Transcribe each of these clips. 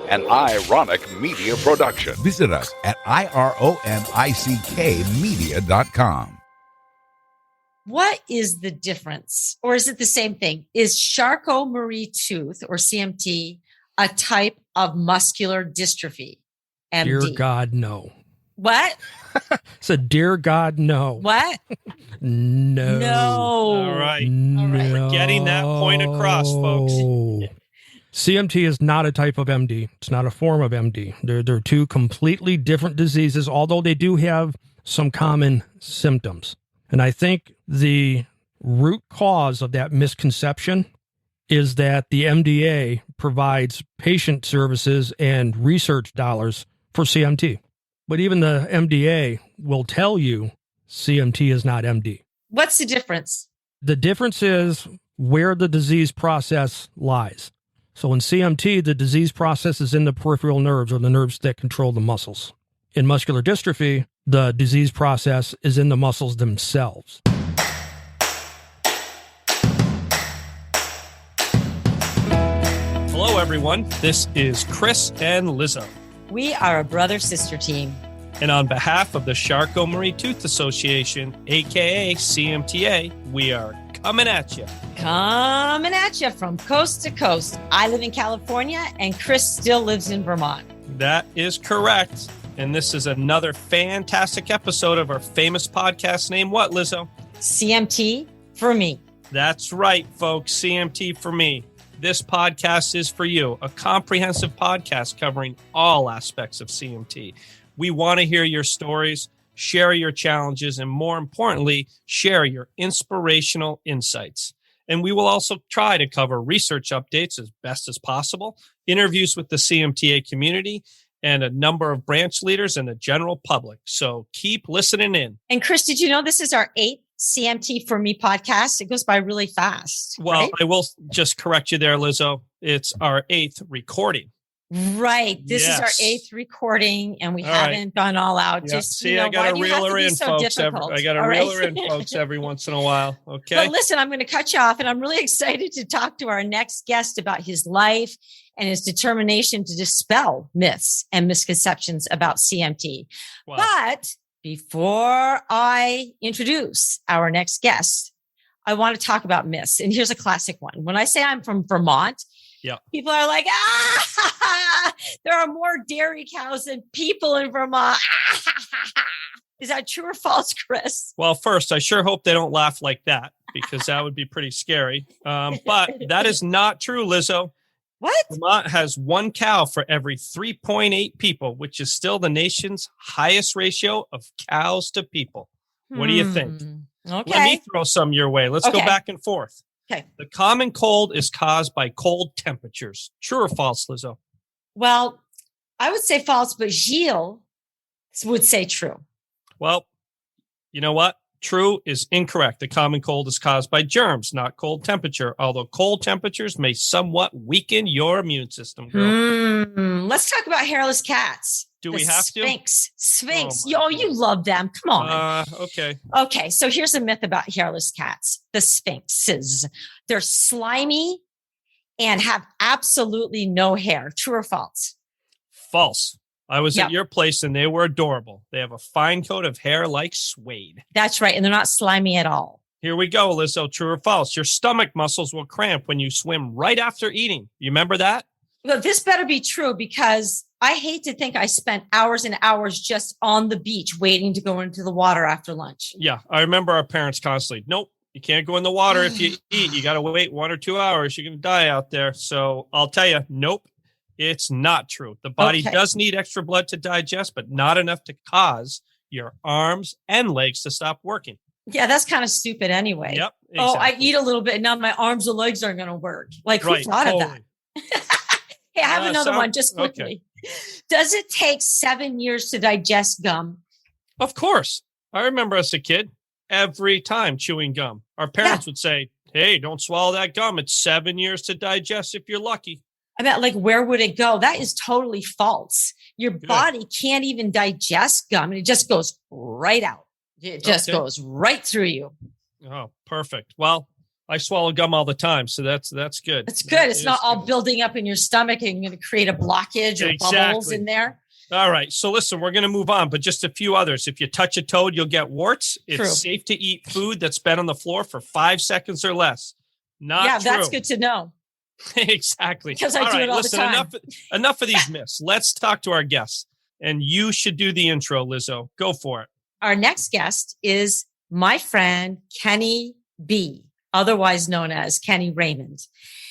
an ironic media production. Visit us at ironickmedia.com. What is the difference? Or is it the same thing? Is Charcot-Marie tooth, or CMT, a type of muscular dystrophy? MD. Dear God, no. What? So, dear God, no. What? No. All right. No. We're getting that point across, folks. CMT is not a type of MD. It's not a form of MD. They're two completely different diseases, although they do have some common symptoms. And I think the root cause of that misconception is that the MDA provides patient services and research dollars for CMT. But even the MDA will tell you CMT is not MD. What's the difference? The difference is where the disease process lies. So in CMT, the disease process is in the peripheral nerves, or the nerves that control the muscles. In muscular dystrophy, the disease process is in the muscles themselves. Hello, everyone. This is Chris and Lizzo. We are a brother-sister team. And on behalf of the Charcot-Marie Tooth Association, a.k.a. CMTA, we are coming at you. Coming at you from coast to coast. I live in California, and Chris still lives in Vermont. That is correct. And this is another fantastic episode of our famous podcast named what, Lizzo? CMT for me. That's right, folks. CMT for me. This podcast is for you, a comprehensive podcast covering all aspects of CMT. We want to hear your stories, share your challenges, and more importantly, share your inspirational insights. And we will also try to cover research updates as best as possible, interviews with the CMTA community, and a number of branch leaders and the general public. So keep listening in. And Chris, did you know this is our 8th CMT for me podcast? It goes by really fast. Well, right? I will just correct you there, Lizzo. It's our 8th recording. Right. This is our Yes. 8th recording, and we All haven't gone all out. Yeah. Just See, I got to reel her in, folks. I got to reel her in, folks, every once in a while. Okay. But listen, I'm going to cut you off, and I'm really excited to talk to our next guest about his life and his determination to dispel myths and misconceptions about CMT. Wow. But before I introduce our next guest, I want to talk about myths. And here's a classic one. When I say I'm from Vermont, people are like, there are more dairy cows than people in Vermont. Is that true or false, Chris? Well, first, I sure hope they don't laugh like that, because that would be pretty scary. But that is not true, Lizzo. What? Vermont has 1 cow for every 3.8 people, which is still the nation's highest ratio of cows to people. What do you think? Okay. Let me throw some your way. Let's go back and forth. Okay. The common cold is caused by cold temperatures. True or false, Lizzo? Well, I would say false, but Gilles would say true. Well, you know what? True is incorrect. The common cold is caused by germs, not cold temperature, although cold temperatures may somewhat weaken your immune system, girl. Let's talk about hairless cats. Do we have Sphinx. Sphinx. Oh, You love them. Come on. Okay. Okay, so here's a myth about hairless cats. The sphinxes. They're slimy and have absolutely no hair. True or false? False. I was at your place and they were adorable. They have a fine coat of hair like suede. That's right. And they're not slimy at all. Here we go, Lizzo. True or false? Your stomach muscles will cramp when you swim right after eating. You remember that? Well, this better be true, because I hate to think I spent hours and hours just on the beach waiting to go into the water after lunch. Yeah. I remember our parents constantly, nope, you can't go in the water if you eat. You got to wait 1 or 2 hours. You're going to die out there. So I'll tell you, nope. It's not true. The body does need extra blood to digest, but not enough to cause your arms and legs to stop working. Yeah, that's kind of stupid anyway. Yep. Exactly. Oh, I eat a little bit, and now my arms and legs aren't going to work. Like, who thought of that? Hey, I have another one just quickly. Okay. Does it take 7 years to digest gum? Of course. I remember as a kid, every time chewing gum, our parents would say, hey, don't swallow that gum. It's 7 years to digest if you're lucky. I mean, like, where would it go? That is totally false. Your body can't even digest gum, and it just goes right out. It just goes right through you. Oh, perfect. Well, I swallow gum all the time, so that's good. It's good. It's not all building up in your stomach and going to create a blockage or bubbles in there. All right. So listen, we're going to move on, but just a few others. If you touch a toad, you'll get warts. It's safe to eat food that's been on the floor for 5 seconds or less. Not true. That's good to know. Exactly. Because I do it all the time. Enough of these myths. Let's talk to our guests. And you should do the intro, Lizzo. Go for it. Our next guest is my friend, Kenny B., otherwise known as Kenny Raymond.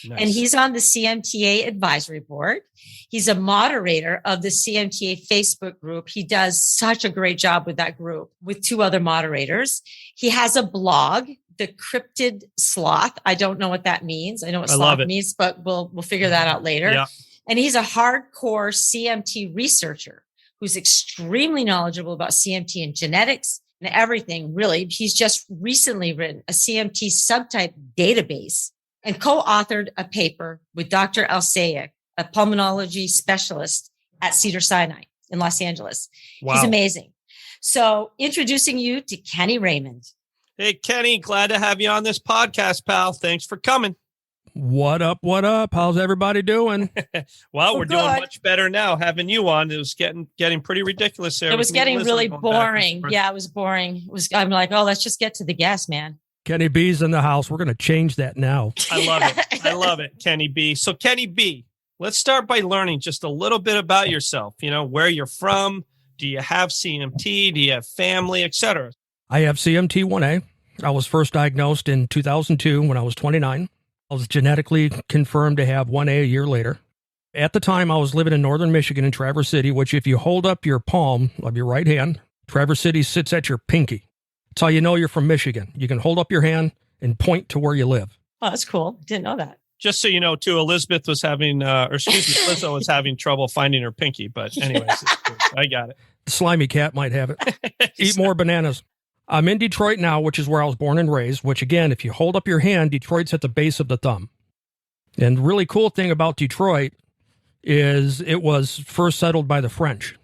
Nice. And he's on the CMTA advisory board. He's a moderator of the CMTA Facebook group. He does such a great job with that group with 2 other moderators. He has a blog, The Cryptid Sloth. I don't know what that means. I know what sloth means, but we'll figure that out later. Yeah. And he's a hardcore CMT researcher who's extremely knowledgeable about CMT and genetics and everything, really. He's just recently written a CMT subtype database and co-authored a paper with Dr. Alsaic, a pulmonology specialist at Cedars-Sinai in Los Angeles. Wow. He's amazing. So introducing you to Kenny Raymond. Hey, Kenny, glad to have you on this podcast, pal. Thanks for coming. What up? What up? How's everybody doing? Well, we're doing much better now having you on. It was getting pretty ridiculous there. It was getting really boring. Yeah, it was boring. I'm like, oh, let's just get to the guest, man. Kenny B's in the house. We're going to change that now. I love it. I love it, Kenny B. So Kenny B, let's start by learning just a little bit about yourself. You know, where you're from. Do you have CMT? Do you have family, etc.? I have CMT 1A. I was first diagnosed in 2002 when I was 29. I was genetically confirmed to have 1A a year later. At the time, I was living in northern Michigan in Traverse City, which if you hold up your palm of your right hand, Traverse City sits at your pinky. That's how you know you're from Michigan. You can hold up your hand and point to where you live. Oh, that's cool. Didn't know that. Just so you know, too, Elizabeth was having, Lizzo was having trouble finding her pinky. But anyways, I got it. The slimy cat might have it. Eat more bananas. I'm in Detroit now, which is where I was born and raised, which again, if you hold up your hand, Detroit's at the base of the thumb. And the really cool thing about Detroit is it was first settled by the French.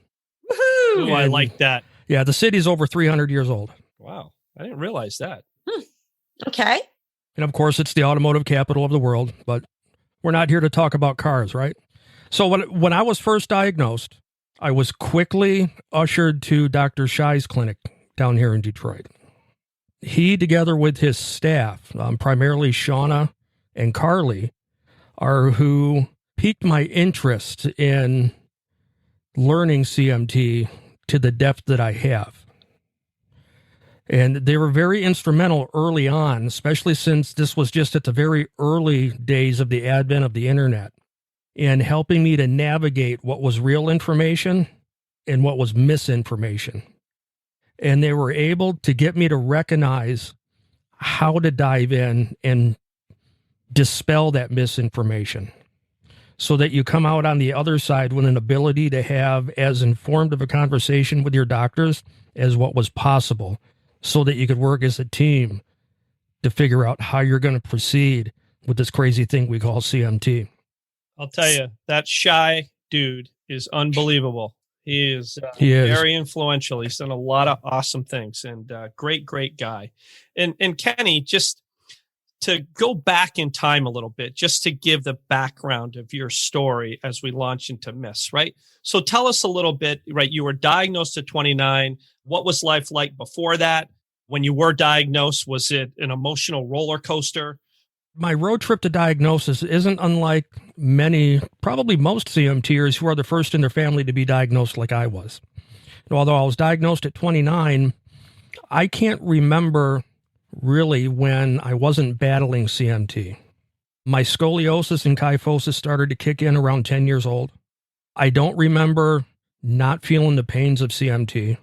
Woohoo! Oh, I like that. Yeah, the city's over 300 years old. Wow. I didn't realize that. Okay. And of course, it's the automotive capital of the world, but we're not here to talk about cars, right? So when I was first diagnosed, I was quickly ushered to Dr. Shai's clinic down here in Detroit. He, together with his staff, primarily Shauna and Carly, are who piqued my interest in learning CMT to the depth that I have. And they were very instrumental early on, especially since this was just at the very early days of the advent of the internet, in helping me to navigate what was real information and what was misinformation. And they were able to get me to recognize how to dive in and dispel that misinformation so that you come out on the other side with an ability to have as informed of a conversation with your doctors as what was possible so that you could work as a team to figure out how you're going to proceed with this crazy thing we call CMT. I'll tell you, that Shai dude is unbelievable. He is very influential. He's done a lot of awesome things and great guy. And Kenny, just to go back in time a little bit, just to give the background of your story as we launch into myths, right? So tell us a little bit, right? You were diagnosed at 29. What was life like before that? When you were diagnosed, was it an emotional roller coaster? My road trip to diagnosis isn't unlike many, probably most CMTers who are the first in their family to be diagnosed like I was. And although I was diagnosed at 29, I can't remember really when I wasn't battling CMT. My scoliosis and kyphosis started to kick in around 10 years old. I don't remember not feeling the pains of CMT.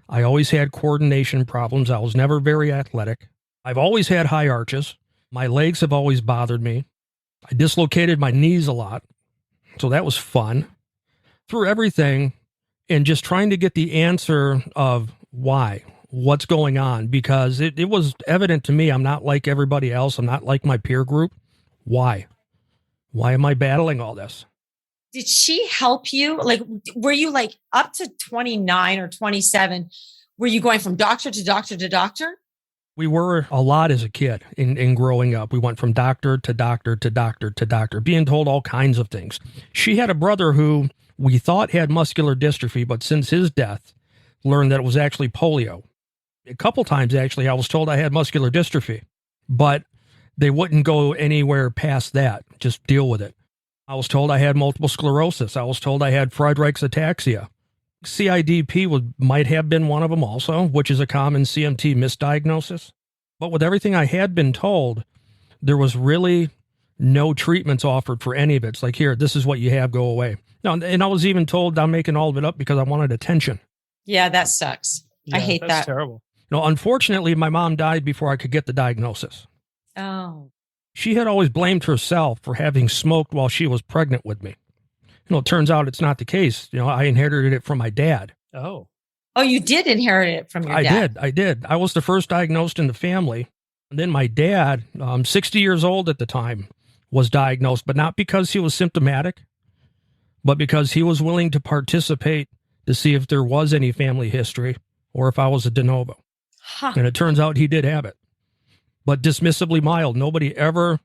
I always had coordination problems. I was never very athletic. I've always had high arches. My legs have always bothered me. I dislocated my knees a lot. So that was fun. Through everything and just trying to get the answer of why, what's going on, because it was evident to me I'm not like everybody else. I'm not like my peer group. Why? Why am I battling all this? Did she help you? Like, were you like up to 29 or 27? Were you going from doctor to doctor to doctor? We were a lot as a kid in growing up. We went from doctor to doctor to doctor to doctor, being told all kinds of things. She had a brother who we thought had muscular dystrophy, but since his death, learned that it was actually polio. A couple times, actually, I was told I had muscular dystrophy, but they wouldn't go anywhere past that. Just deal with it. I was told I had multiple sclerosis. I was told I had Friedreich's ataxia. CIDP might have been one of them also, which is a common CMT misdiagnosis. But with everything I had been told, there was really no treatments offered for any of it. It's like, here, this is what you have, go away. No, and I was even told I'm making all of it up because I wanted attention. Yeah, that sucks. Yeah, I hate that's that. terrible. Unfortunately, my mom died before I could get the diagnosis. Oh. She had always blamed herself for having smoked while she was pregnant with me. It turns out it's not the case. I inherited it from my dad. Oh. Oh, you did inherit it from your dad. I did. I was the first diagnosed in the family. And then my dad, 60 years old at the time, was diagnosed, but not because he was symptomatic, but because he was willing to participate to see if there was any family history or if I was a de novo. Huh. And it turns out he did have it, but dismissively mild. Nobody ever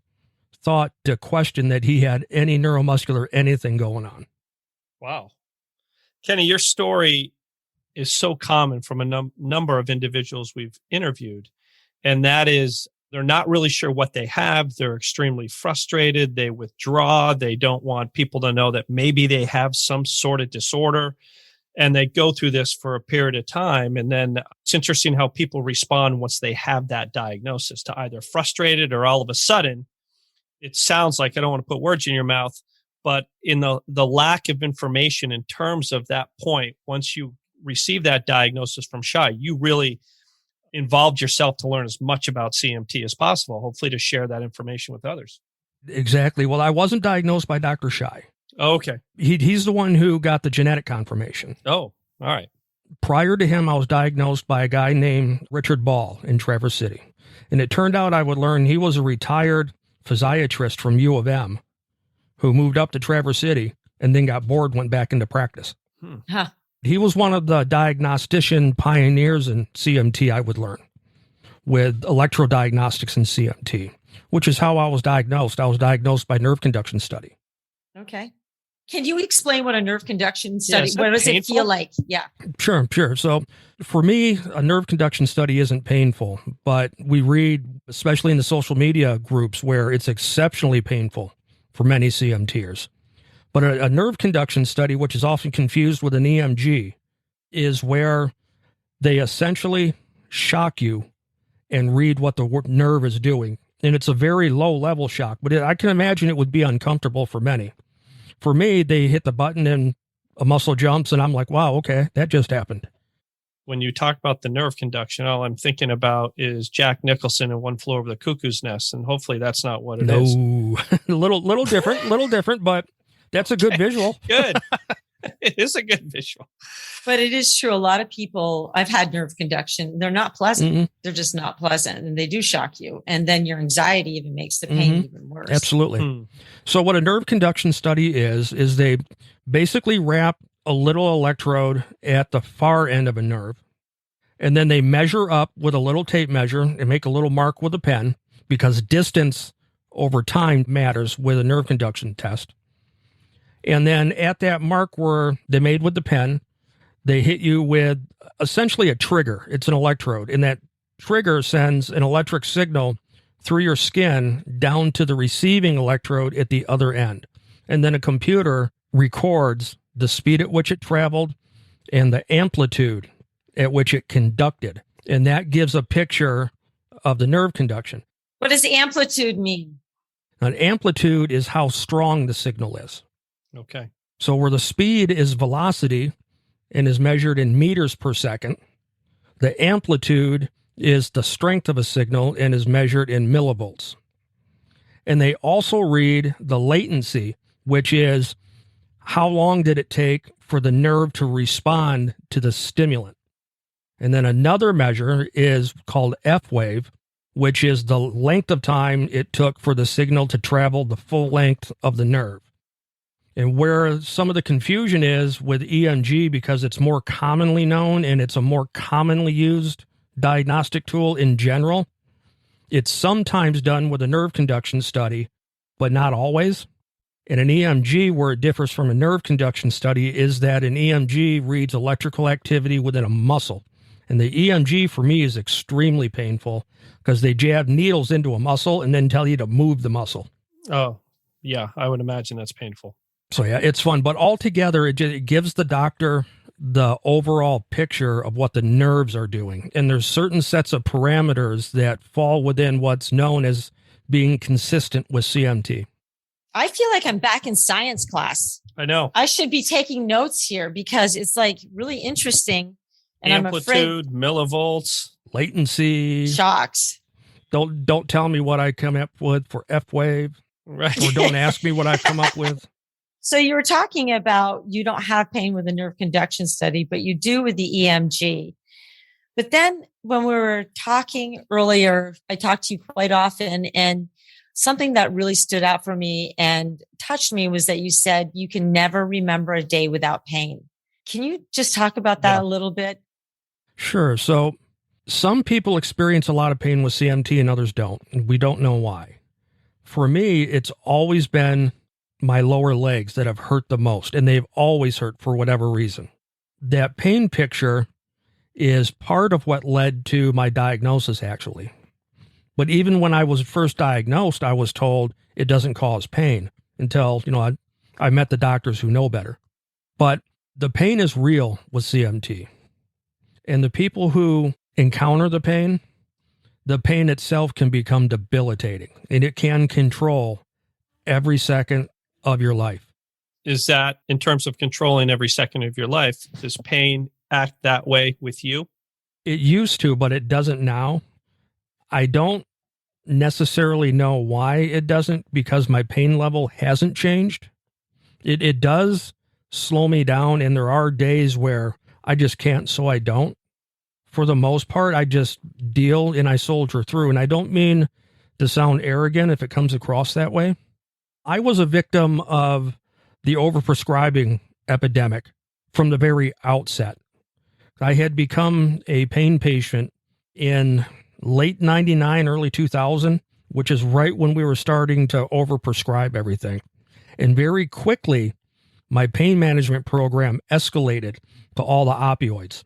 thought to question that he had any neuromuscular anything going on. Wow. Kenny, your story is so common from a number of individuals we've interviewed, and that is they're not really sure what they have. They're extremely frustrated. They withdraw. They don't want people to know that maybe they have some sort of disorder, and they go through this for a period of time. And then it's interesting how people respond once they have that diagnosis, to either frustrated or all of a sudden, it sounds like, I don't want to put words in your mouth, but in the lack of information in terms of that point, once you receive that diagnosis from Shai, you really involved yourself to learn as much about CMT as possible, hopefully to share that information with others. Exactly. Well, I wasn't diagnosed by Dr. Shai. Oh, okay. He's the one who got the genetic confirmation. Oh, all right. Prior to him, I was diagnosed by a guy named Richard Ball in Traverse City. And it turned out I would learn he was a retired physiatrist from U of M who moved up to Traverse City and then got bored, went back into practice. Huh. He was one of the diagnostician pioneers in CMT, I would learn, with electrodiagnostics in CMT, which is how I was diagnosed. I was diagnosed by nerve conduction study. Okay. Can you explain what a nerve conduction study, Yeah, what does painful? it feel like? Yeah. Sure. So for me, a nerve conduction study isn't painful, but we read, especially in the social media groups, where it's exceptionally painful for many CMTers. But a nerve conduction study, which is often confused with an EMG, is where they essentially shock you and read what the nerve is doing. And it's a very low-level shock, but I can imagine it would be uncomfortable for many. For me, they hit the button and a muscle jumps, and I'm like, wow, okay, that just happened. When you talk about the nerve conduction, all I'm thinking about is Jack Nicholson in One Flew Over the Cuckoo's Nest, and hopefully that's not what it is. No, little different, but that's a good visual. Good. It is a good visual. But it is true. A lot of people, I've had nerve conduction. They're not pleasant. Mm-hmm. They're just not pleasant. And they do shock you. And then your anxiety even makes the pain even worse. Absolutely. So what a nerve conduction study is they basically wrap a little electrode at the far end of a nerve, and then they measure up with a little tape measure and make a little mark with a pen, because distance over time matters with a nerve conduction test. And then at that mark where they made with the pen, they hit you with essentially a trigger. It's an electrode, and that trigger sends an electric signal through your skin down to the receiving electrode at the other end. And then a computer records the speed at which it traveled and the amplitude at which it conducted. And that gives a picture of the nerve conduction. What does amplitude mean? An amplitude is how strong the signal is. Okay. So where the speed is velocity and is measured in meters per second, the amplitude is the strength of a signal and is measured in millivolts. And they also read the latency, which is how long did it take for the nerve to respond to the stimulant. And then another measure is called F wave, which is the length of time it took for the signal to travel the full length of the nerve. And where some of the confusion is with EMG, because it's more commonly known and it's a more commonly used diagnostic tool in general. It's sometimes done with a nerve conduction study, but not always. And an EMG, where it differs from a nerve conduction study, is that an EMG reads electrical activity within a muscle. And the EMG for me is extremely painful because they jab needles into a muscle and then tell you to move the muscle. Oh, yeah, I would imagine that's painful. So yeah, it's fun. But altogether, it gives the doctor the overall picture of what the nerves are doing. And there's certain sets of parameters that fall within what's known as being consistent with CMT. I feel like I'm back in science class. I know. I should be taking notes here because it's like really interesting. And Amplitude, I'm afraid millivolts, latency, shocks. Don't tell me what I come up with for F wave, right? Or don't ask me what I come up with. So you were talking about you don't have pain with a nerve conduction study, but you do with the EMG. But then when we were talking earlier, I talk to you quite often, and something that really stood out for me and touched me was that you said you can never remember a day without pain. Can you just talk about that a little bit? Sure. So some people experience a lot of pain with CMT and others don't. We don't know why. For me, it's always been my lower legs that have hurt the most, and they've always hurt for whatever reason. That pain picture is part of what led to my diagnosis, actually. But even when I was first diagnosed, I was told it doesn't cause pain until, I met the doctors who know better. But the pain is real with CMT. And the people who encounter the pain itself can become debilitating, and it can control every second of your life. Is that in terms of controlling every second of your life? Does pain act that way with you? It used to, but it doesn't now. I don't necessarily know why it doesn't, because my pain level hasn't changed. It does slow me down, and there are days where I just can't, so I don't. For the most part, I just deal and I soldier through. And I don't mean to sound arrogant if it comes across that way. I was a victim of the overprescribing epidemic from the very outset. I had become a pain patient in late 99, early 2000, which is right when we were starting to overprescribe everything. And very quickly, my pain management program escalated to all the opioids.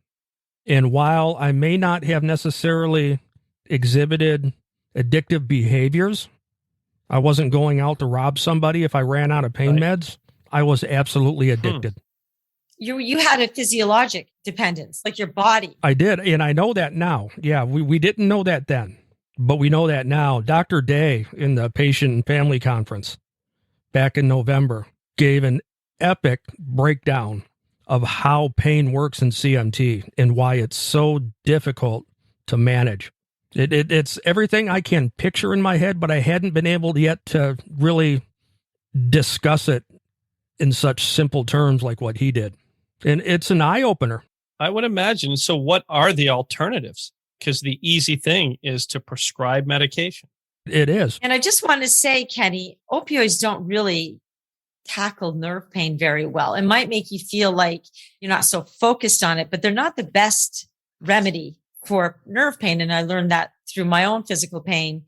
And while I may not have necessarily exhibited addictive behaviors, I wasn't going out to rob somebody if I ran out of pain meds. I was absolutely addicted. You had a physiologic dependence, like your body. I did, and I know that now. Yeah, we didn't know that then, but we know that now. Dr. Day in the patient and family conference back in November gave an epic breakdown of how pain works in CMT and why it's so difficult to manage. It's everything I can picture in my head, but I hadn't been able yet to really discuss it in such simple terms like what he did. And it's an eye-opener. I would imagine. So what are the alternatives? Because the easy thing is to prescribe medication. It is. And I just want to say, Kenny, opioids don't really tackle nerve pain very well. It might make you feel like you're not so focused on it, but they're not the best remedy for nerve pain. And I learned that through my own physical pain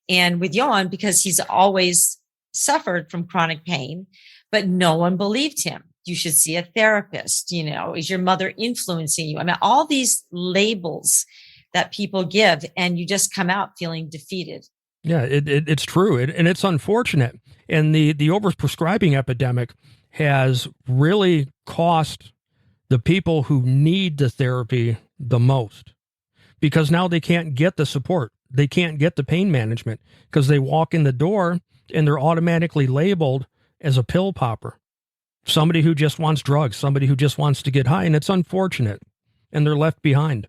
and with Johan, because he's always suffered from chronic pain, but no one believed him. You should see a therapist. Is your mother influencing you? I mean, all these labels that people give, and you just come out feeling defeated. Yeah, it's true. And it's unfortunate. And the overprescribing epidemic has really cost the people who need the therapy the most, because now they can't get the support. They can't get the pain management because they walk in the door and they're automatically labeled as a pill popper, somebody who just wants drugs, somebody who just wants to get high. And it's unfortunate, and they're left behind.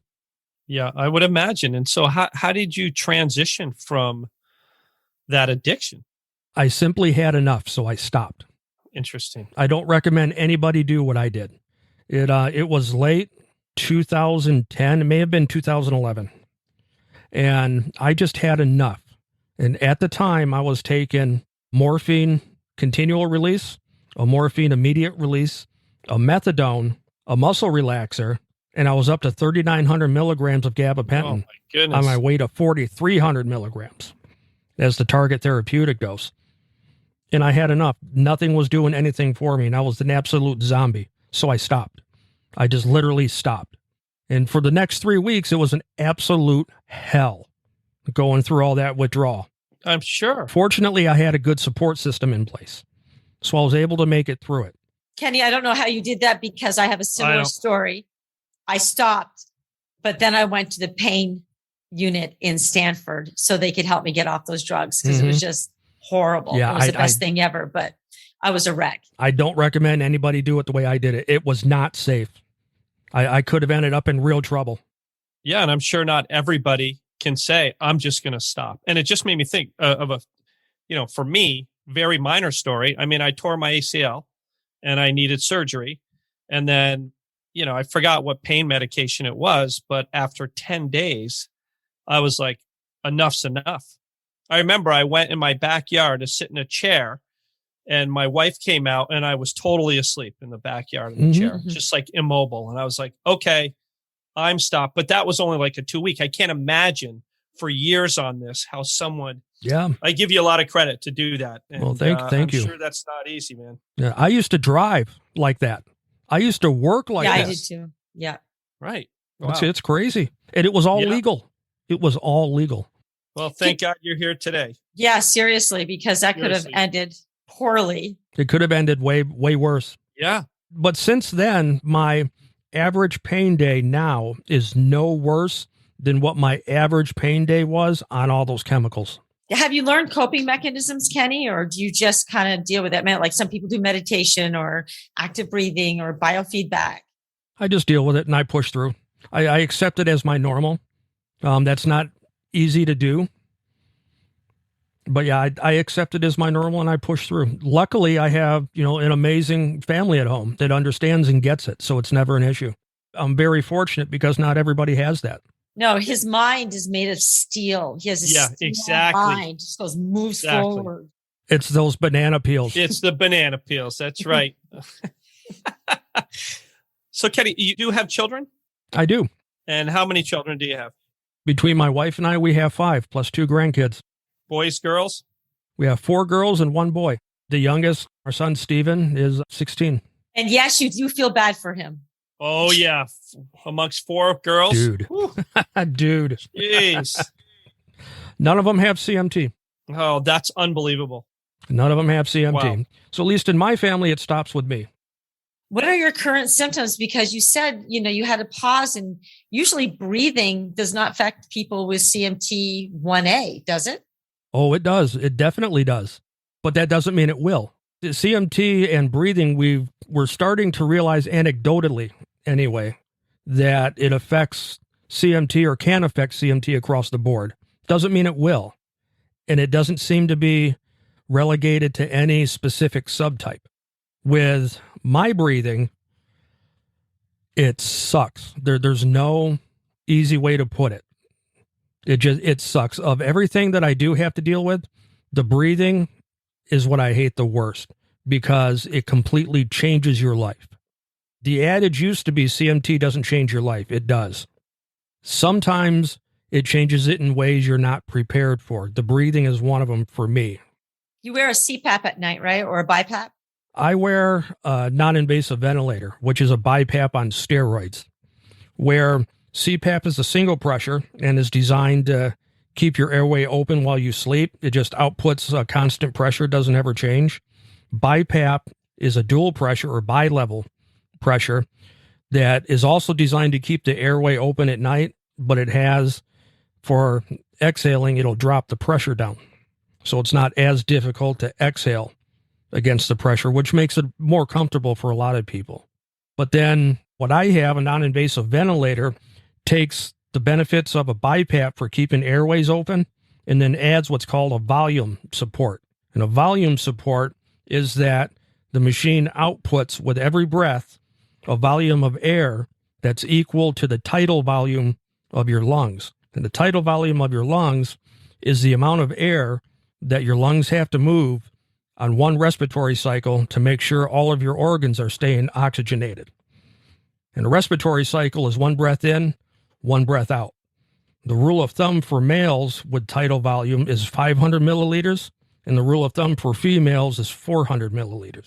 Yeah, I would imagine. And so how did you transition from that addiction? I simply had enough, so I stopped. Interesting. I don't recommend anybody do what I did. It was late 2010. It may have been 2011. And I just had enough. And at the time, I was taking morphine continual release, a morphine immediate release, a methadone, a muscle relaxer, and I was up to 3,900 milligrams of gabapentin Oh, my goodness. on my way to 4,300 milligrams as the target therapeutic dose. And I had enough. Nothing was doing anything for me, and I was an absolute zombie. So I stopped. I just literally stopped. And for the next 3 weeks, it was an absolute hell going through all that withdrawal. I'm sure. Fortunately, I had a good support system in place, so I was able to make it through it. Kenny, I don't know how you did that because I have a similar story. I stopped, but then I went to the pain unit in Stanford so they could help me get off those drugs because it was just horrible. Yeah, it was the best thing ever, but I was a wreck. I don't recommend anybody do it the way I did it. It was not safe. I could have ended up in real trouble. Yeah, and I'm sure not everybody can say, I'm just going to stop. And it just made me think of a, for me, very minor story. I mean, I tore my ACL and I needed surgery. And then, I forgot what pain medication it was, but after 10 days, I was like, enough's enough. I remember I went in my backyard to sit in a chair and my wife came out and I was totally asleep in the backyard of the chair, just like immobile. And I was like, okay, I'm stopped. But that was only like a 2 week. I can't imagine for years on this, how someone, I give you a lot of credit to do that. And, well, thank you. I'm sure that's not easy, man. Yeah. I used to drive like that. I used to work like that. Yeah, I did too. Yeah. Right. Wow. It's crazy. And it was all legal. It was all legal. Well, thank God you're here today. Yeah, seriously, because that could have ended poorly. It could have ended way, way worse. Yeah. But since then, my average pain day now is no worse than what my average pain day was on all those chemicals. Have you learned coping mechanisms, Kenny, or do you just kind of deal with it? Like some people do meditation or active breathing or biofeedback. I just deal with it and I push through. I accept it as my normal. That's not easy to do. But yeah, I accept it as my normal and I push through. Luckily, I have, an amazing family at home that understands and gets it. So it's never an issue. I'm very fortunate because not everybody has that. No, his mind is made of steel. He has a steel mind. Just moves forward. It's those banana peels. It's the banana peels. That's right. So, Kenny, you do have children? I do. And how many children do you have? Between my wife and I, we have 5 plus 2 grandkids. Boys, girls? We have 4 girls and 1 boy. The youngest, our son, Steven, is 16. And yes, you do feel bad for him. Oh, yeah. Amongst 4 girls? Dude. Dude. Jeez. None of them have CMT. Oh, that's unbelievable. None of them have CMT. Wow. So at least in my family, it stops with me. What are your current symptoms? Because you said, you had a pause, and usually breathing does not affect people with CMT 1A, does it? Oh, it does. It definitely does. But that doesn't mean it will. The CMT and breathing, we're starting to realize anecdotally anyway, that it affects CMT or can affect CMT across the board. Doesn't mean it will. And it doesn't seem to be relegated to any specific subtype. With my breathing, it sucks. There's no easy way to put it. It sucks. Of everything that I do have to deal with, the breathing is what I hate the worst because it completely changes your life. The adage used to be CMT doesn't change your life. It does. Sometimes it changes it in ways you're not prepared for. The breathing is one of them for me. You wear a CPAP at night, right? Or a BiPAP? I wear a non-invasive ventilator, which is a BiPAP on steroids, where CPAP is a single pressure and is designed to keep your airway open while you sleep. It just outputs a constant pressure, doesn't ever change. BiPAP is a dual pressure or bi-level pressure that is also designed to keep the airway open at night, but it has, for exhaling, it'll drop the pressure down. So it's not as difficult to exhale against the pressure, which makes it more comfortable for a lot of people. But then what I have, a non-invasive ventilator, takes the benefits of a BiPAP for keeping airways open and then adds what's called a volume support. And a volume support is that the machine outputs with every breath a volume of air that's equal to the tidal volume of your lungs. And the tidal volume of your lungs is the amount of air that your lungs have to move on one respiratory cycle to make sure all of your organs are staying oxygenated. And a respiratory cycle is 1 breath in, 1 breath out. The rule of thumb for males with tidal volume is 500 milliliters, and the rule of thumb for females is 400 milliliters.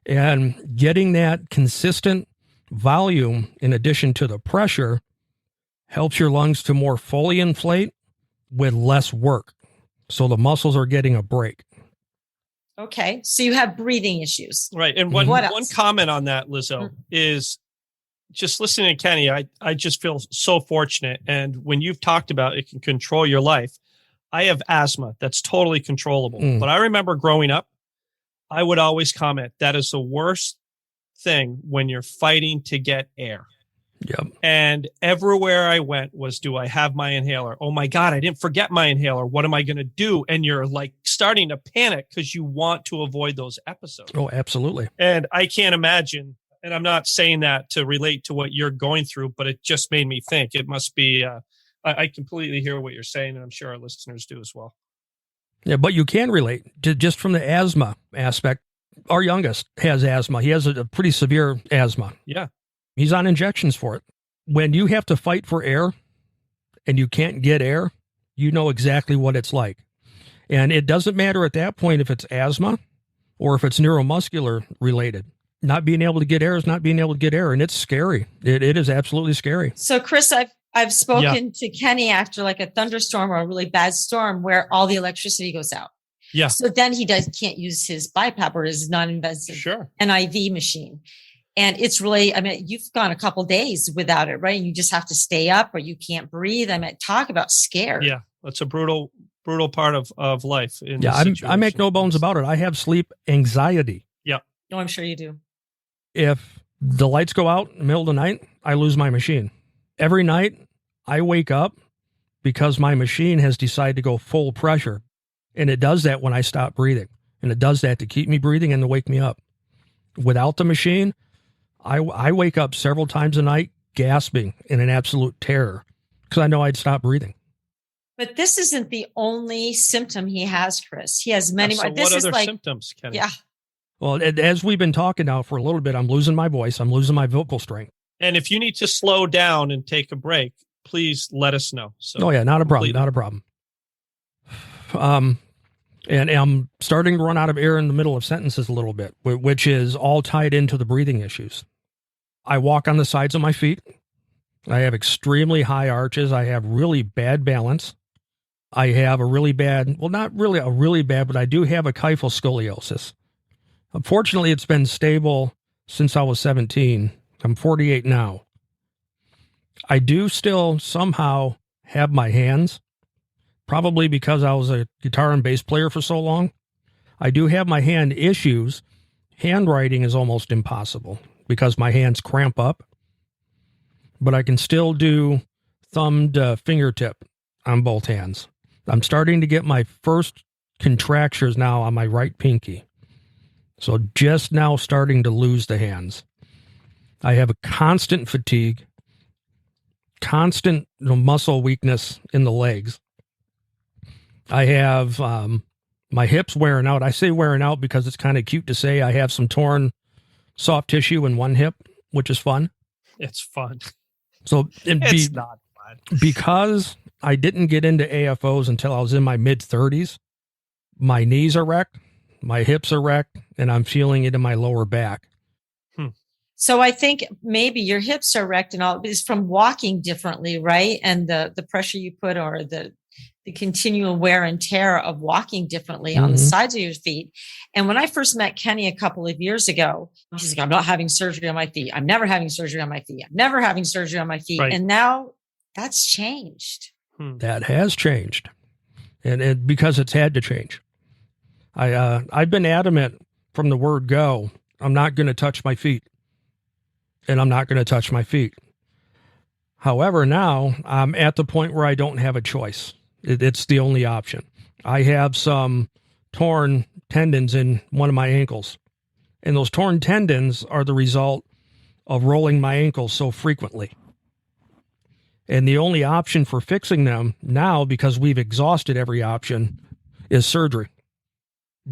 And getting that consistent volume in addition to the pressure helps your lungs to more fully inflate with less work. So the muscles are getting a break. Okay. So you have breathing issues. Right. And one comment on that, Lizzo, is just listening to Kenny, I just feel so fortunate. And when you've talked about it can control your life, I have asthma that's totally controllable. But I remember growing up, I would always comment that is the worst thing when you're fighting to get air. Yep. And everywhere I went was, do I have my inhaler? Oh my God, I didn't forget my inhaler. What am I going to do? And you're like starting to panic because you want to avoid those episodes. Oh, absolutely. And I can't imagine, and I'm not saying that to relate to what you're going through, but it just made me think it must be, I completely hear what you're saying, and I'm sure our listeners do as well. Yeah, but you can relate to just from the asthma aspect. Our youngest has asthma. He has a pretty severe asthma. Yeah. He's on injections for it. When you have to fight for air and you can't get air, you know exactly what it's like. And it doesn't matter at that point if it's asthma or if it's neuromuscular related. Not being able to get air is not being able to get air, and it's scary. It is absolutely scary. So, Chris, I've spoken to Kenny after like a thunderstorm or a really bad storm where all the electricity goes out. Yeah. So then he can't use his BiPAP or his non-invasive NIV machine. And it's really, I mean, you've gone a couple days without it, right? And you just have to stay up or you can't breathe. I mean, talk about scared. Yeah. That's a brutal part of life. I make no bones about it. I have sleep anxiety. Yeah. No, I'm sure you do. If the lights go out in the middle of the night, I lose my machine. Every night I wake up because my machine has decided to go full pressure. And it does that when I stop breathing. And it does that to keep me breathing and to wake me up. Without the machine, I wake up several times a night gasping in an absolute terror because I know I'd stop breathing. But this isn't the only symptom he has, Chris. He has many more. What other symptoms, Kenny? Yeah. Well, as we've been talking now for a little bit, I'm losing my voice. I'm losing my vocal strength. And if you need to slow down and take a break, please let us know. So, not a problem. Not a problem. And I'm starting to run out of air in the middle of sentences a little bit, which is all tied into the breathing issues. I walk on the sides of my feet. I have extremely high arches. I have really bad balance. I have a really bad, well, not really a really bad, but I do have a kyphal scoliosis. Unfortunately, it's been stable since I was 17. I'm 48 now. I do still somehow have my hands, probably because I was a guitar and bass player for so long. I do have my hand issues. Handwriting is almost impossible because my hands cramp up, but I can still do thumb to fingertip on both hands. I'm starting to get my first contractures now on my right pinky. So just now starting to lose the hands. I have a constant fatigue, constant muscle weakness in the legs. I have my hips wearing out. I say wearing out because it's kind of cute to say I have some torn soft tissue in one hip, which is fun. It's fun. So it's not fun. Because I didn't get into AFOs until I was in my mid-30s. My knees are wrecked, my hips are wrecked, and I'm feeling it in my lower back. So I think maybe your hips are wrecked and all is from walking differently, right? And the pressure you put or the continual wear and tear of walking differently on the sides of your feet. And when I first met Kenny a couple of years ago, he's like, I'm not having surgery on my feet. I'm never having surgery on my feet. I'm never having surgery on my feet. Right. And now that's changed. That has changed. And because it's had to change. I've been adamant from the word go, I'm not going to touch my feet. And I'm not going to touch my feet. However, now I'm at the point where I don't have a choice. It's the only option. I have some torn tendons in one of my ankles. And those torn tendons are the result of rolling my ankles so frequently. And the only option for fixing them now, because we've exhausted every option, is surgery.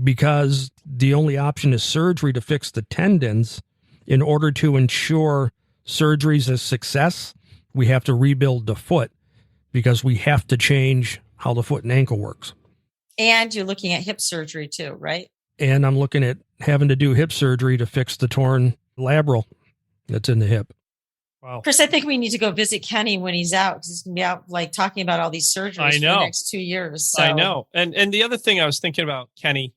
Because the only option is surgery to fix the tendons in order to ensure surgeries a success, we have to rebuild the foot because we have to change how the foot and ankle works. And you're looking at hip surgery too, right? And I'm looking at having to do hip surgery to fix the torn labral that's in the hip. Wow. Chris, I think we need to go visit Kenny when he's out because he's going to be out like talking about all these surgeries for the next 2 years. So. I know. And the other thing I was thinking about, Kenny,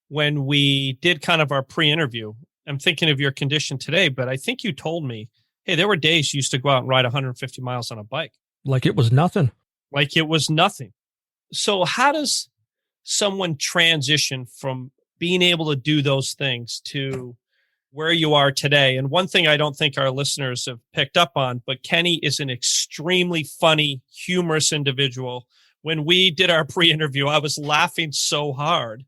when we did kind of our pre-interview, I'm thinking of your condition today, but I think you told me, hey, there were days you used to go out and ride 150 miles on a bike. Like it was nothing. Like it was nothing. So how does someone transition from being able to do those things to where you are today? And one thing I don't think our listeners have picked up on, but Kenny is an extremely funny, humorous individual. When we did our pre-interview, I was laughing so hard.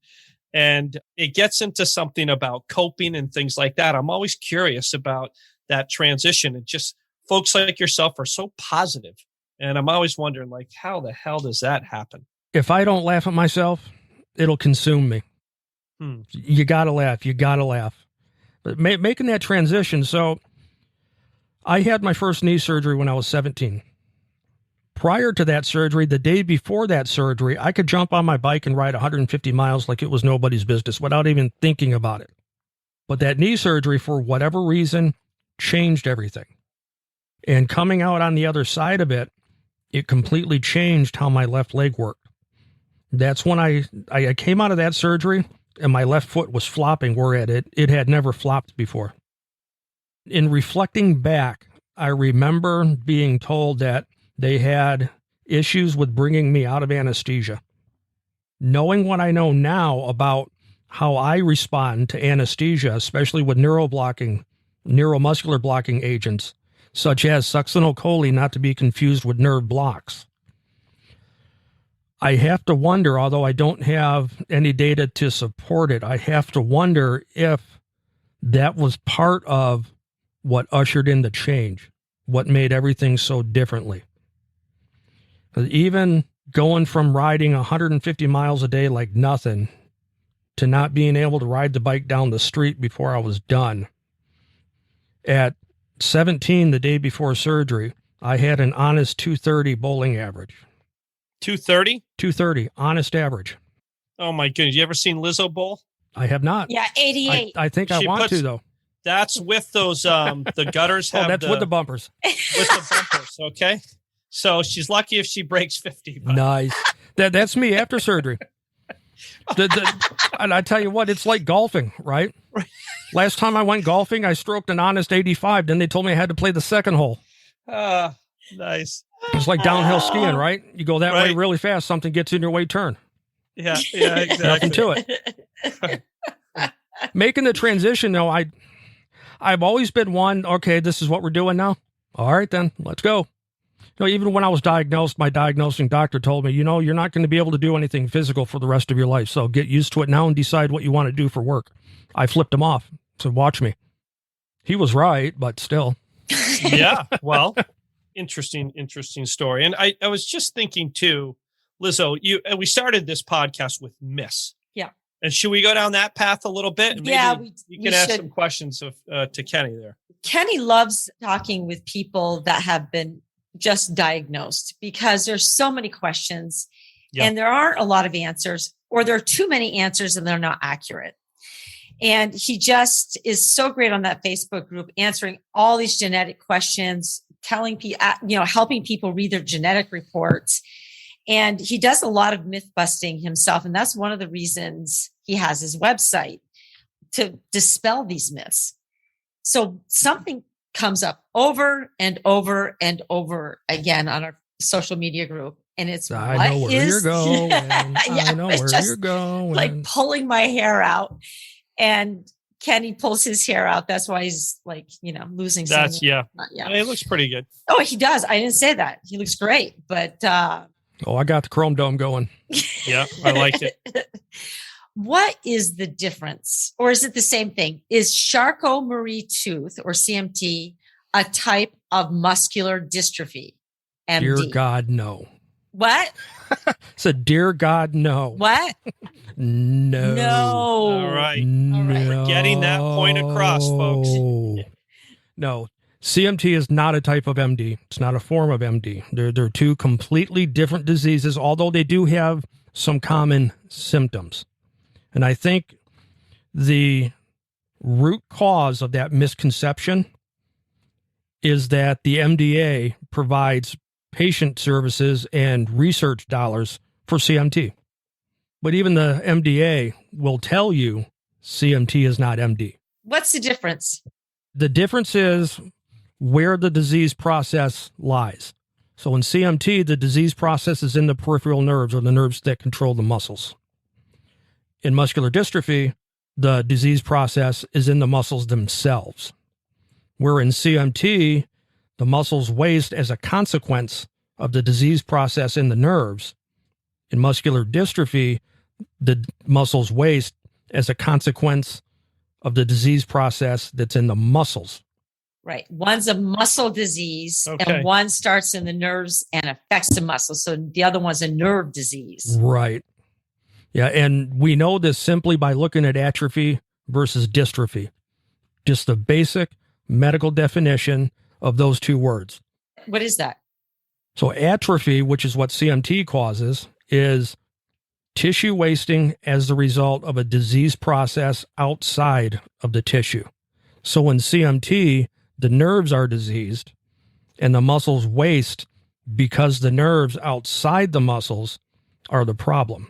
And it gets into something about coping and things like that. I'm always curious about that transition. And just folks like yourself are so positive. And I'm always wondering, like, how the hell does that happen? If I don't laugh at myself, it'll consume me. You got to laugh. You got to laugh. But making that transition. So I had my first knee surgery when I was 17. Prior to that surgery, the day before that surgery, I could jump on my bike and ride 150 miles like it was nobody's business without even thinking about it. But that knee surgery, for whatever reason, changed everything. And coming out on the other side of it, it completely changed how my left leg worked. That's when I came out of that surgery and my left foot was flopping where it had never flopped before. In reflecting back, I remember being told that they had issues with bringing me out of anesthesia. Knowing what I know now about how I respond to anesthesia, especially with neuromuscular blocking agents, such as succinylcholine, not to be confused with nerve blocks. I have to wonder, although I don't have any data to support it, I have to wonder if that was part of what ushered in the change, what made everything so differently. Even going from riding 150 miles a day like nothing to not being able to ride the bike down the street before I was done. At 17, the day before surgery, I had an honest 230 bowling average. 230? 230, honest average. Oh my goodness. You ever seen Lizzo bowl? I have not. Yeah, 88. I think I want to, though. That's with those, the gutters have that's with the bumpers. With the bumpers, okay? So she's lucky if she breaks 50. But. Nice. That's me after surgery. And I tell you what, it's like golfing, right? Last time I went golfing, I stroked an honest 85. Then they told me I had to play the second hole. Nice. It's like downhill skiing, right? You go that way really fast, something gets in your way, turn. Yeah, exactly. Nothing to it. Making the transition, though, I've always been one, okay, this is what we're doing now. All right, then, let's go. Even when I was diagnosed, my diagnosing doctor told me, you're not going to be able to do anything physical for the rest of your life. So get used to it now and decide what you want to do for work. I flipped him off. So watch me. He was right, but still. Yeah. Well, interesting story. And I was just thinking too, Lizzo, we started this podcast with Miss. Yeah. And should we go down that path a little bit? And maybe you can ask should. some questions to Kenny there. Kenny loves talking with people that have been just diagnosed because there's so many questions and there aren't a lot of answers, or there are too many answers and they're not accurate. And he just is so great on that Facebook group, answering all these genetic questions, telling people, helping people read their genetic reports. And he does a lot of myth busting himself. And that's one of the reasons he has his website, to dispel these myths. So something comes up over and over and over again on our social media group. And it's, I know where you're going. I know where you're going. Like pulling my hair out. And Kenny pulls his hair out. That's why he's like, losing some. That's, yeah. It looks pretty good. Oh, he does. I didn't say that. He looks great. But I got the chrome dome going. Yeah, I like it. What is the difference? Or is it the same thing? Is Charcot-Marie-Tooth, or CMT, a type of muscular dystrophy? MD? Dear God, no. What? Dear God, no. What? No. All right. No. We're getting that point across, folks. No. CMT is not a type of MD. It's not a form of MD. They're two completely different diseases, although they do have some common symptoms. And I think the root cause of that misconception is that the MDA provides patient services and research dollars for CMT. But even the MDA will tell you CMT is not MD. What's the difference? The difference is where the disease process lies. So in CMT, the disease process is in the peripheral nerves, or the nerves that control the muscles. In muscular dystrophy, the disease process is in the muscles themselves. Where in CMT, the muscles waste as a consequence of the disease process in the nerves. In muscular dystrophy, the muscles waste as a consequence of the disease process that's in the muscles. Right. One's a muscle disease, and one starts in the nerves and affects the muscles. So the other one's a nerve disease. Right. Yeah. And we know this simply by looking at atrophy versus dystrophy. Just the basic medical definition of those two words. What is that? So atrophy, which is what CMT causes, is tissue wasting as the result of a disease process outside of the tissue. So in CMT, the nerves are diseased and the muscles waste because the nerves outside the muscles are the problem.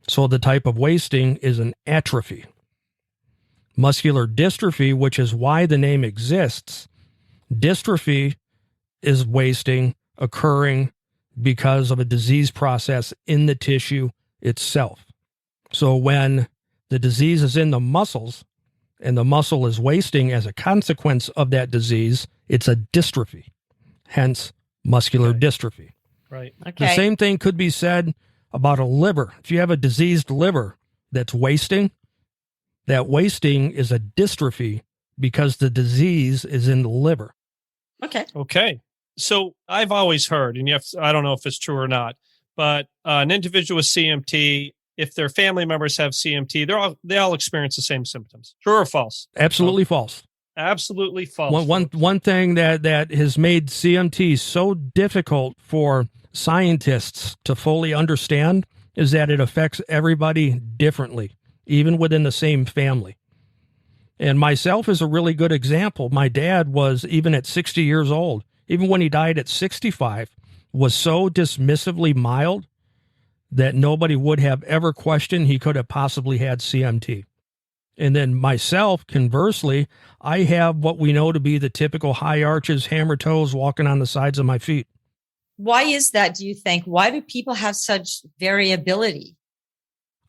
So the type of wasting is an atrophy. Muscular dystrophy, which is why the name exists, dystrophy is wasting occurring because of a disease process in the tissue itself. So when the disease is in the muscles and the muscle is wasting as a consequence of that disease, it's a dystrophy, hence muscular dystrophy. Right. Okay. The same thing could be said about a liver. If you have a diseased liver that's wasting, that wasting is a dystrophy because the disease is in the liver. Okay. So I've always heard, and I don't know if it's true or not, but an individual with CMT, if their family members have CMT, they all experience the same symptoms. True or false? Absolutely false. Absolutely false. One thing that has made CMT so difficult for scientists to fully understand is that it affects everybody differently, even within the same family. And myself is a really good example. My dad was, even at 60 years old, even when he died at 65, was so dismissively mild that nobody would have ever questioned he could have possibly had CMT. And then myself, conversely, I have what we know to be the typical high arches, hammer toes, walking on the sides of my feet. Why is that, do you think? Why do people have such variability?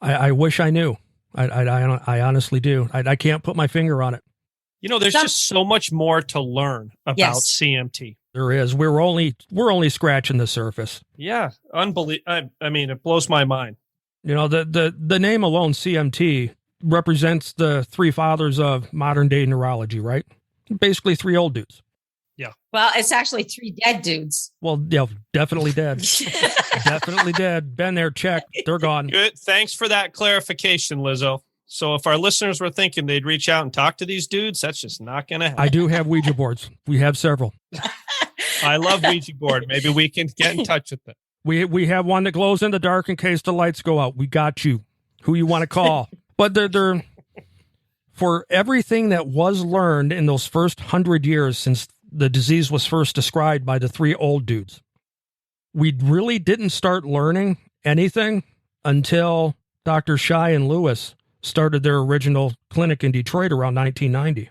I wish I knew. I honestly do. I can't put my finger on it. You know, there's just so much more to learn about CMT. There is. We're only scratching the surface. Yeah, unbelievable. I mean, it blows my mind. You know, the name alone, CMT, represents the three fathers of modern day neurology, right? Basically, three old dudes. Yeah. Well, it's actually three dead dudes. Well, yeah, definitely dead. Definitely dead. Been there, check. They're gone. Good. Thanks for that clarification, Lizzo. So if our listeners were thinking they'd reach out and talk to these dudes, that's just not going to happen. I do have Ouija boards. We have several. I love Ouija board. Maybe we can get in touch with them. We have one that glows in the dark in case the lights go out. We got you. Who you want to call? But they're for everything that was learned in those first 100 years since the disease was first described by the three old dudes. We really didn't start learning anything until Dr. Shai and Lewis started their original clinic in Detroit around 1990.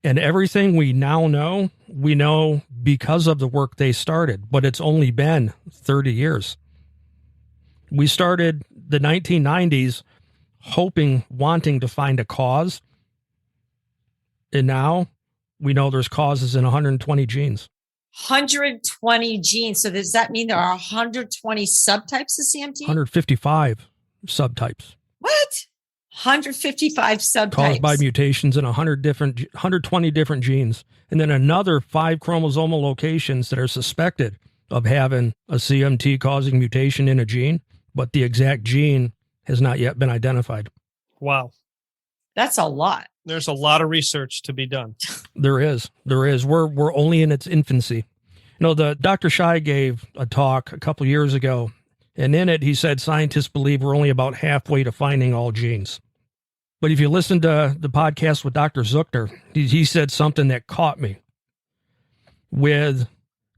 And everything we now know, we know because of the work they started, but it's only been 30 years. We started the 1990s wanting to find a cause. And now we know there's causes in 120 genes. 120 genes. So does that mean there are 120 subtypes of CMT? 155 subtypes. What? 155 subtypes. Caused by mutations in 120 different genes. And then another 5 chromosomal locations that are suspected of having a CMT causing mutation in a gene, but the exact gene has not yet been identified. Wow. That's a lot. There's a lot of research to be done. There is. We're only in its infancy. The Dr. Shai gave a talk a couple years ago, and in it he said scientists believe we're only about halfway to finding all genes. But if you listen to the podcast with Dr. Zuckner, he said something that caught me. With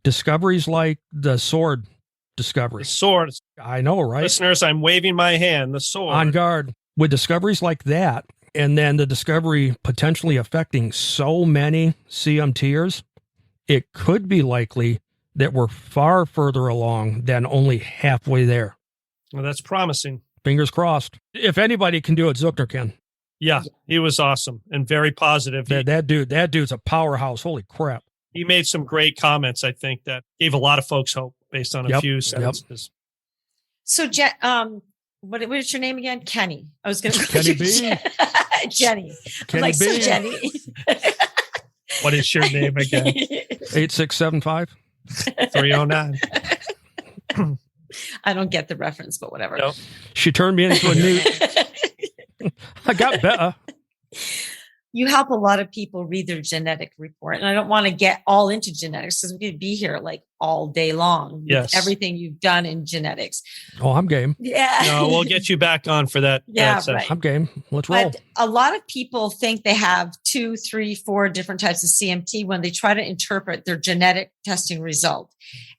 discoveries like the sword discovery. The sword. I know, right? Listeners, I'm waving my hand. The sword. On guard. With discoveries like that, and then the discovery potentially affecting so many CMTers, it could be likely that we're far further along than only halfway there. Well, that's promising. Fingers crossed. If anybody can do it, Zuckner can. Yeah, he was awesome and very positive. That dude's a powerhouse. Holy crap. He made some great comments, I think, that gave a lot of folks hope based on a few sentences. So, what is your name again? Kenny. I was going to Kenny B. Jenny. Kenny like, B. so Jenny. What is your name again? 8675 309. I don't get the reference, but whatever. Nope. She turned me into a new. I got better. You help a lot of people read their genetic report. And I don't want to get all into genetics because we could be here like all day long. Yes. With everything you've done in genetics. Oh, I'm game. Yeah. No, we'll get you back on for that. Yeah, that session. right. I'm game. Let's roll. But a lot of people think they have 2, 3, 4 different types of CMT when they try to interpret their genetic testing result.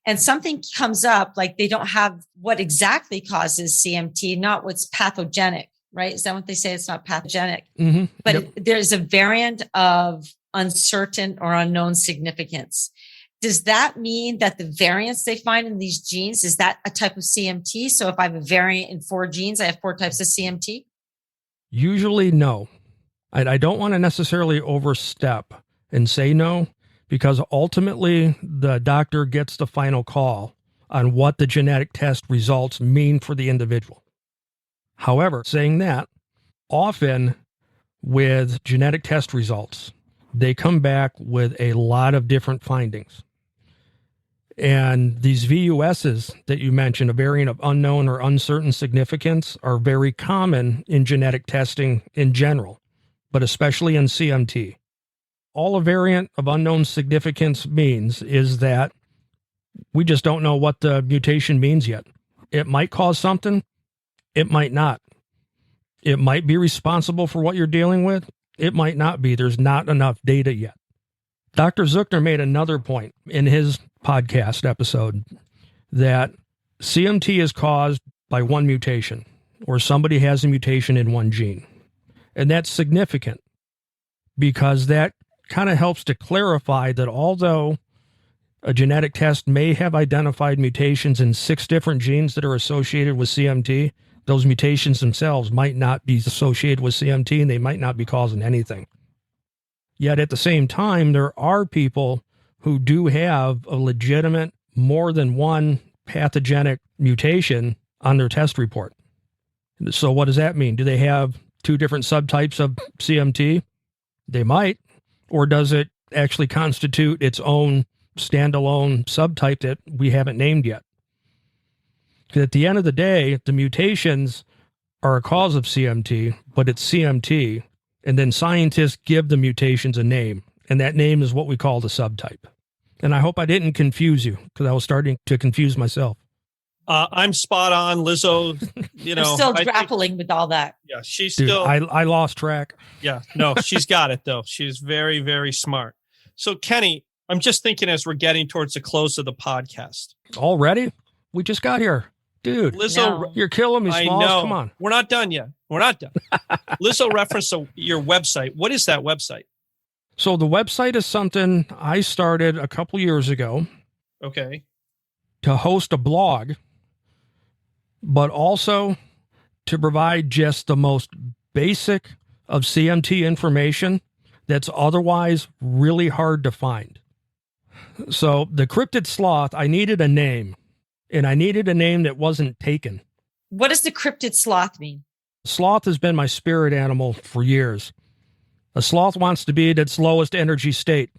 And something comes up like they don't have what exactly causes CMT, not what's pathogenic. Right? Is that what they say? It's not pathogenic, but there's a variant of uncertain or unknown significance. Does that mean that the variants they find in these genes, is that a type of CMT? So if I have a variant in 4 genes, I have 4 types of CMT? Usually, no. I don't want to necessarily overstep and say no, because ultimately the doctor gets the final call on what the genetic test results mean for the individual. However, saying that, often with genetic test results, they come back with a lot of different findings. And these VUSs that you mentioned, a variant of unknown or uncertain significance, are very common in genetic testing in general, but especially in CMT. All a variant of unknown significance means is that we just don't know what the mutation means yet. It might cause something. It might not. It might be responsible for what you're dealing with. It might not be. There's not enough data yet. Dr. Zuckner made another point in his podcast episode that CMT is caused by one mutation, or somebody has a mutation in one gene. And that's significant because that kind of helps to clarify that although a genetic test may have identified mutations in 6 different genes that are associated with CMT, those mutations themselves might not be associated with CMT and they might not be causing anything. Yet at the same time, there are people who do have a legitimate more than one pathogenic mutation on their test report. So what does that mean? Do they have 2 different subtypes of CMT? They might. Or does it actually constitute its own standalone subtype that we haven't named yet? At the end of the day, the mutations are a cause of CMT, but it's CMT, and then scientists give the mutations a name, and that name is what we call the subtype. And I hope I didn't confuse you, because I was starting to confuse myself. I'm spot on, Lizzo. I'm still grappling with all that. Yeah, she's Dude, still. I lost track. Yeah, no, she's got it though. She's very, very smart. So, Kenny, I'm just thinking as we're getting towards the close of the podcast. Already? We just got here. Dude, Lizzo, you're killing me, Smalls. I know. Come on. We're not done yet. We're not done. Lizzo referenced your website. What is that website? So the website is something I started a couple years ago. Okay. To host a blog, but also to provide just the most basic of CMT information that's otherwise really hard to find. So the Cryptid Sloth, I needed a name. And I needed a name that wasn't taken. What does the cryptid sloth mean? Sloth has been my spirit animal for years. A sloth wants to be at its lowest energy state.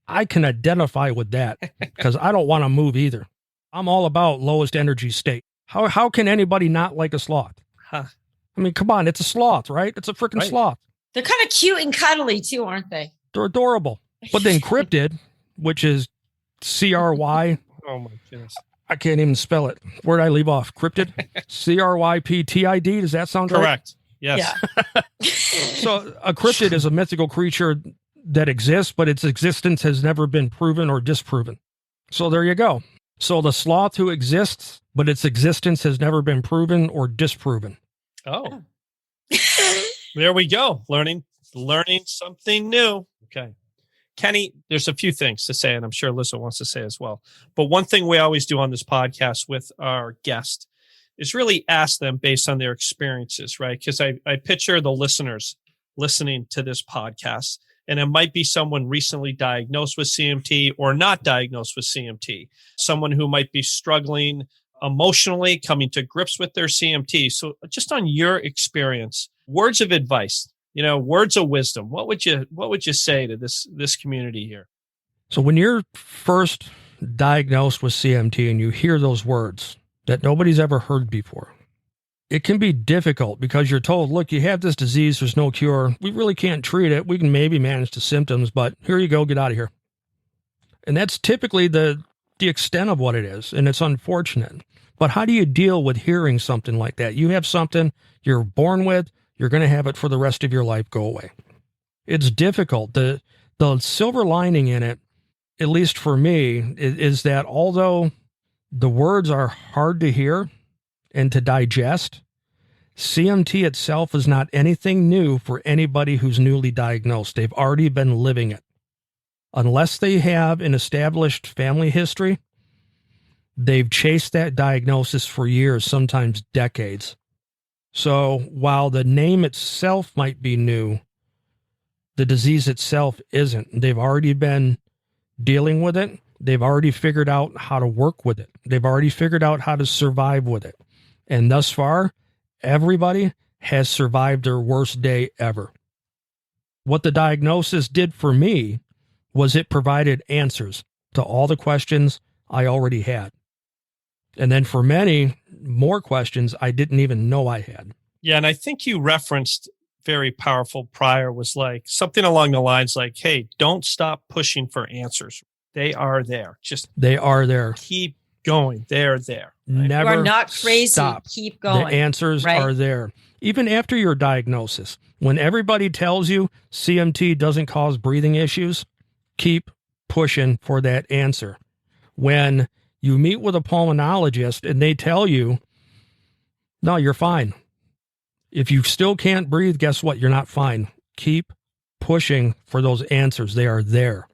I can identify with that because I don't want to move either. I'm all about lowest energy state. How can anybody not like a sloth? Huh. I mean, come on, it's a sloth, right? It's a freaking sloth. They're kind of cute and cuddly too, aren't they? They're adorable. But the encrypted, which is CRY. Oh my goodness. I can't even spell it. Where did I leave off? Cryptid? CRYPTID. Does that sound right? Correct. Yes. Yeah. So a cryptid is a mythical creature that exists, but its existence has never been proven or disproven. So there you go. So the sloth who exists, but its existence has never been proven or disproven. Oh. There we go. Learning something new. Okay. Kenny, there's a few things to say, and I'm sure Alyssa wants to say as well. But one thing we always do on this podcast with our guest is really ask them based on their experiences, right? Because I picture the listeners listening to this podcast, and it might be someone recently diagnosed with CMT or not diagnosed with CMT, someone who might be struggling emotionally, coming to grips with their CMT. So just on your experience, words of advice, words of wisdom, what would you say to this community here? So when you're first diagnosed with CMT and you hear those words that nobody's ever heard before, it can be difficult because you're told, look, you have this disease, there's no cure. We really can't treat it. We can maybe manage the symptoms, but here you go, get out of here. And that's typically the extent of what it is, and it's unfortunate. But how do you deal with hearing something like that? You have something you're born with, you're going to have it for the rest of your life, go away. It's difficult. The silver lining in it, at least for me, is that although the words are hard to hear and to digest, CMT itself is not anything new for anybody who's newly diagnosed. They've already been living it. Unless they have an established family history, they've chased that diagnosis for years, sometimes decades. So while the name itself might be new, the disease itself isn't. They've already been dealing with it. They've already figured out how to work with it. They've already figured out how to survive with it. And thus far, everybody has survived their worst day ever. What the diagnosis did for me was it provided answers to all the questions I already had. And then for many more questions I didn't even know I had. Yeah, and I think you referenced very powerful prior was like something along the lines like, hey, don't stop pushing for answers. They are there. They are there. Keep going. They're there. Right? Never You are not crazy. Stop. Keep going. The answers are there. Even after your diagnosis, when everybody tells you CMT doesn't cause breathing issues, keep pushing for that answer. When you meet with a pulmonologist and they tell you, no, you're fine. If you still can't breathe, guess what? You're not fine. Keep pushing for those answers. They are there.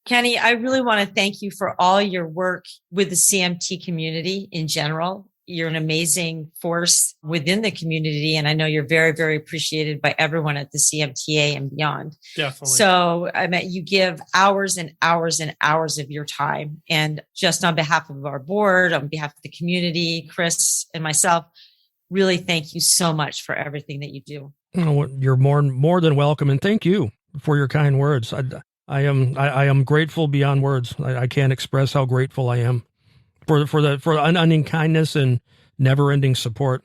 Kenny, I really want to thank you for all your work with the CMT community in general. You're an amazing force within the community, and I know you're very, very appreciated by everyone at the CMTA and beyond. Definitely. So I mean, you give hours and hours and hours of your time. And just on behalf of our board, on behalf of the community, Chris and myself, really thank you so much for everything that you do. You're more than welcome, and thank you for your kind words. I am grateful beyond words. I can't express how grateful I am for the unending kindness and never-ending support.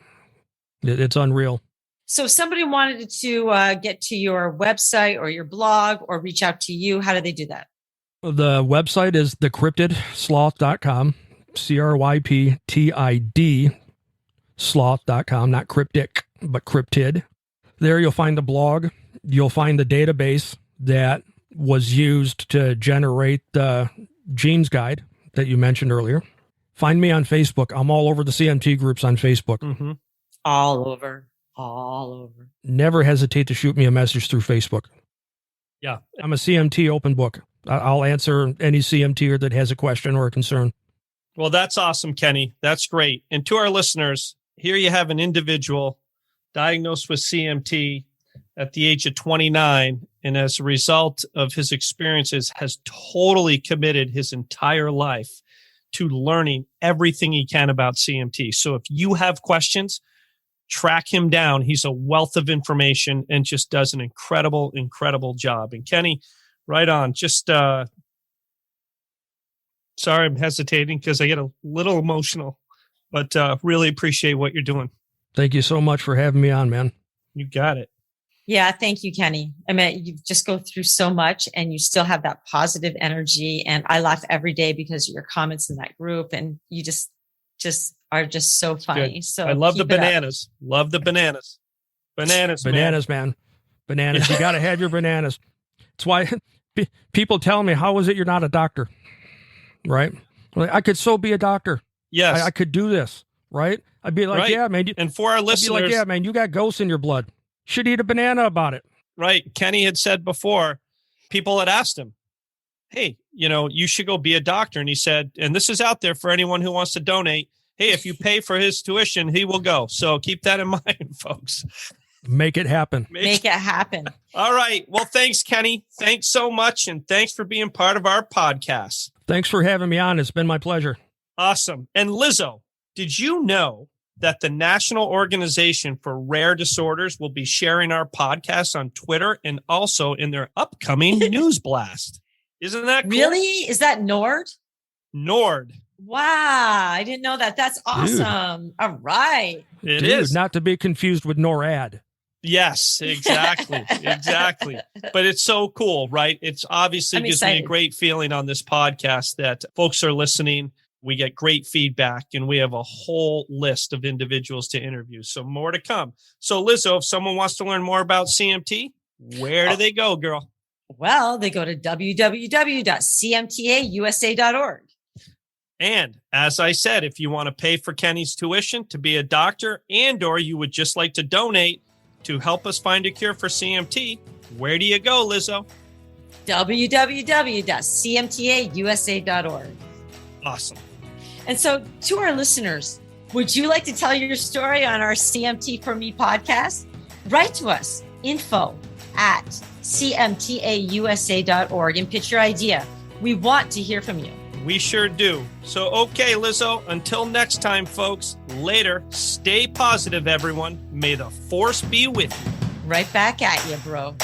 It's unreal. So if somebody wanted to get to your website or your blog or reach out to you, how do they do that? The website is thecryptidsloth.com, CRYPTID sloth.com, not cryptic, but cryptid. There you'll find the blog. You'll find the database that was used to generate the genes guide that you mentioned earlier. Find me on Facebook. I'm all over the CMT groups on Facebook. Mm-hmm. All over. Never hesitate to shoot me a message through Facebook. Yeah. I'm a CMT open book. I'll answer any CMTer that has a question or a concern. Well, that's awesome, Kenny. That's great. And to our listeners, here you have an individual diagnosed with CMT at the age of 29, and as a result of his experiences, has totally committed his entire life to learning everything he can about CMT. So if you have questions, track him down. He's a wealth of information and just does an incredible, incredible job. And Kenny, right on. Just sorry, I'm hesitating because I get a little emotional, but really appreciate what you're doing. Thank you so much for having me on, man. You got it. Yeah, thank you, Kenny. I mean, you just go through so much and you still have that positive energy. And I laugh every day because of your comments in that group, and you just are just so funny. Good. So I love the bananas. Love the bananas. Bananas, man. Bananas. You got to have your bananas. That's why people tell me, how is it you're not a doctor? Right? Like, I could so be a doctor. Yes. I could do this. Right? I'd be like, yeah, man. And for our listeners, I'd be like, yeah, man, you got ghosts in your blood. Should eat a banana about it. Right. Kenny had said before, people had asked him, hey, you should go be a doctor. And he said, and this is out there for anyone who wants to donate. Hey, if you pay for his tuition, he will go. So keep that in mind, folks. Make it happen. Make it happen. All right. Well, thanks, Kenny. Thanks so much. And thanks for being part of our podcast. Thanks for having me on. It's been my pleasure. Awesome. And Lizzo, did you know that the National Organization for Rare Disorders will be sharing our podcast on Twitter and also in their upcoming news blast? Isn't that cool? Really? Is that NORD? NORD. Wow. I didn't know that. That's awesome. Dude. All right. It is. Not to be confused with NORAD. Yes, exactly. Exactly. But it's so cool, right? It's obviously gives me a great feeling on this podcast that folks are listening. We get great feedback, and we have a whole list of individuals to interview. So more to come. So Lizzo, if someone wants to learn more about CMT, where do they go, girl? Well, they go to www.cmtausa.org. And as I said, if you want to pay for Kenny's tuition to be a doctor, and or you would just like to donate to help us find a cure for CMT, where do you go, Lizzo? www.cmtausa.org. Awesome. And so to our listeners, would you like to tell your story on our CMT for Me podcast? Write to us, info@cmtausa.org, and pitch your idea. We want to hear from you. We sure do. So, okay, Lizzo, until next time, folks, later. Stay positive, everyone. May the force be with you. Right back at you, bro.